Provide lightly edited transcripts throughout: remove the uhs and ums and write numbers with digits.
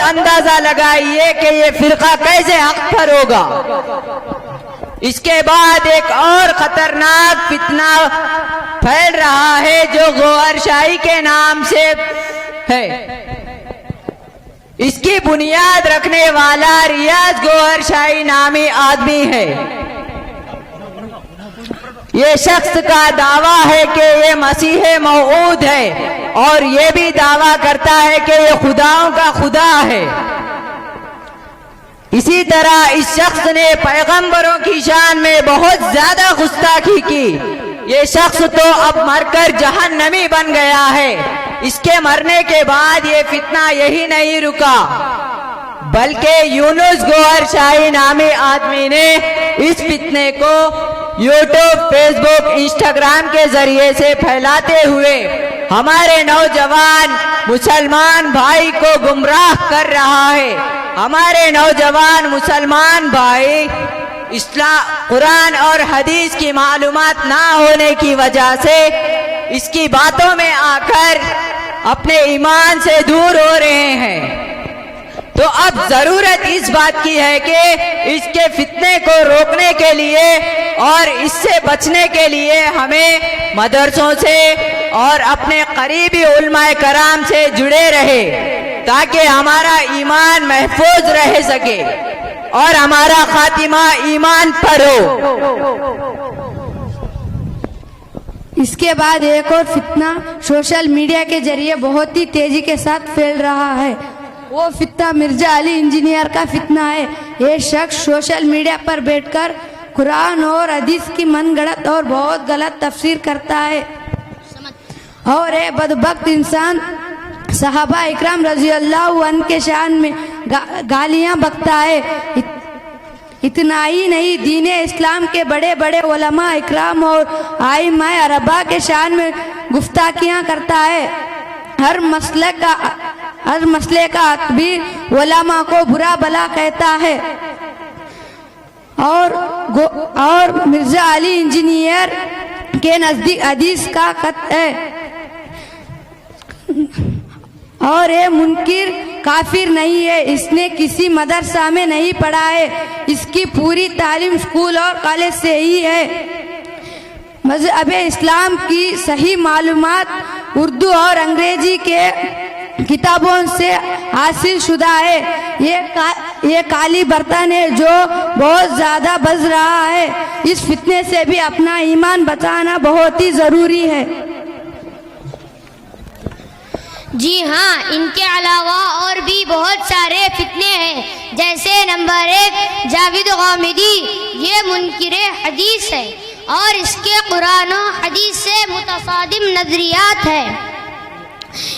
اندازہ لگائیے کہ یہ فرقہ کیسے حق پر ہوگا۔ اس کے بعد ایک اور خطرناک فتنہ پھیل رہا ہے جو گوہر شاہی کے نام سے ہے۔ اس کی بنیاد رکھنے والا ریاض گوہر شاہی نامی آدمی ہے۔ یہ شخص کا دعویٰ ہے کہ یہ مسیح موعود ہے اور یہ بھی دعویٰ کرتا ہے کہ یہ خداؤں کا خدا ہے۔ اسی طرح اس شخص نے پیغمبروں کی شان میں بہت زیادہ گستاخی کی۔ یہ شخص تو اب مر کر جہنمی بن گیا ہے۔ اس کے مرنے کے بعد یہ فتنہ یہی نہیں رکا بلکہ یونس گوہر شاہی نامی آدمی نے اس فتنے کو یوٹیوب، فیس بک، انسٹاگرام کے ذریعے سے پھیلاتے ہوئے ہمارے نوجوان مسلمان بھائی کو گمراہ کر رہا ہے۔ ہمارے نوجوان مسلمان بھائی قرآن اور حدیث کی معلومات نہ ہونے کی وجہ سے اس کی باتوں میں آ کر اپنے ایمان سے دور ہو رہے ہیں۔ تو اب ضرورت اس بات کی ہے کہ اس کے فتنے کو روکنے کے لیے اور اس سے بچنے کے لیے ہمیں مدرسوں سے اور اپنے قریبی علماء کرام سے جڑے رہے تاکہ ہمارا ایمان محفوظ رہ سکے اور ہمارا خاتمہ ایمان پر ہو۔ اس کے بعد ایک اور فتنہ سوشل میڈیا کے ذریعے بہت ہی تیزی کے ساتھ پھیل رہا ہے۔ وہ فتنہ مرزا علی انجینئر کا فتنہ ہے۔ یہ شخص سوشل میڈیا پر بیٹھ کر قرآن اور حدیث کی من گڑت اور بہت غلط تفسیر کرتا ہے اور یہ بدبخت انسان صحابہ اکرام رضی اللہ عنہ کے شان میں گالیاں بکتا ہے۔ اتنا ہی نہیں، دین اسلام کے بڑے بڑے علماء اکرام اور ائمہ اربعہ کے شان میں گفتاخیاں کرتا ہے۔ ہر مسئلے کا ادبی علماء کو برا بلا کہتا ہے اور مرزا علی انجینئر کے نزدیک حدیث کا خط ہے اور یہ منکر کافر نہیں ہے، اس نے کسی مدرسہ میں نہیں پڑھا ہے، اس کی پوری تعلیم اسکول اور کالج سے ہی ہے۔ مذہب اسلام کی صحیح معلومات اردو اور انگریزی کے کتابوں سے حاصل شدہ ہے۔ یہ کالی برتن ہے جو بہت زیادہ بز رہا ہے۔ اس فتنے سے بھی اپنا ایمان بچانا بہت ہی ضروری ہے۔ جی ہاں، ان کے علاوہ اور بھی بہت سارے فتنے ہیں، جیسے نمبر 1 جاوید غامدی، یہ منکر حدیث ہے اور اس کے قرآن و حدیث سے متصادم نظریات ہیں،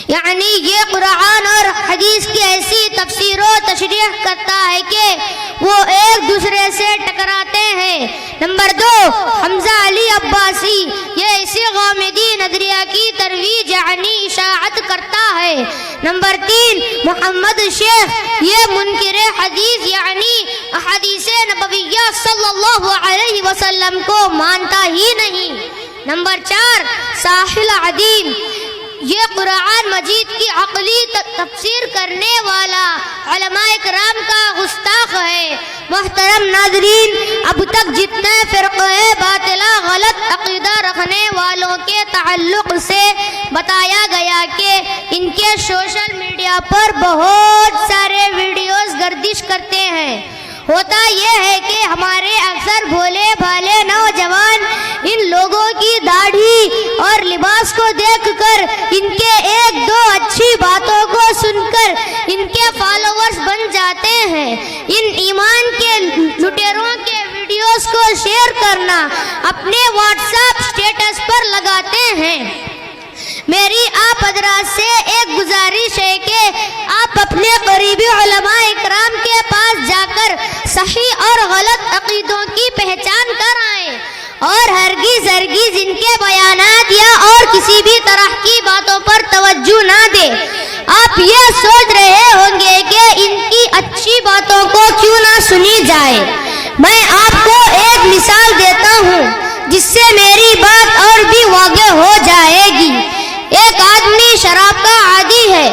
یعنی یہ قرآن اور حدیث کی ایسی تفسیر و تشریح کرتا ہے کہ وہ ایک دوسرے سے ٹکراتے ہیں۔ نمبر 2 حمزہ علی عباسی، یہ اسی غامدی نظریہ کی ترویج یعنی اشاعت کرتا ہے۔ نمبر 3 محمد شیخ، یہ منکر حدیث یعنی احادیث نبویہ صلی اللہ علیہ وسلم کو مانتا ہی نہیں۔ نمبر 4 ساحل عدیم، یہ قرآن مجید کی عقلی تفسیر کرنے والا علماء کرام کا گستاخ ہے۔ محترم ناظرین، اب تک جتنے فرقے باطلہ غلط عقیدہ رکھنے والوں کے تعلق سے بتایا گیا کہ ان کے سوشل میڈیا پر بہت سارے ویڈیوز گردش کرتے ہیں، ہوتا یہ ہے کہ ہمارے اکثر بھولے بھالے نوجوان ان لوگوں کی داڑھی اور لباس کو دیکھ کر ان کے ایک دو اچھی باتوں کو سن کر ان کے فالوورز بن جاتے ہیں۔ ان ایمان کے لٹیروں کے ویڈیوز کو شیئر کرنا اپنے واٹس ایپ اسٹیٹس پر لگاتے ہیں۔ میری آپ حضرات سے ایک گزارش ہے کہ آپ اپنے قریبی علماء اکرام کے پاس جا کر صحیح اور غلط عقیدوں کی پہچان کر آئیں اور ہرگز ان کے بیانات یا اور کسی بھی طرح کی باتوں پر توجہ نہ دیں۔ آپ یہ سوچ رہے ہوں گے کہ ان کی اچھی باتوں کو کیوں نہ سنی جائے۔ میں آپ کو ایک مثال دیتا ہوں جس سے میری بات اور بھی واضح ہو جائے گی۔ ایک آدمی شراب کا عادی ہے،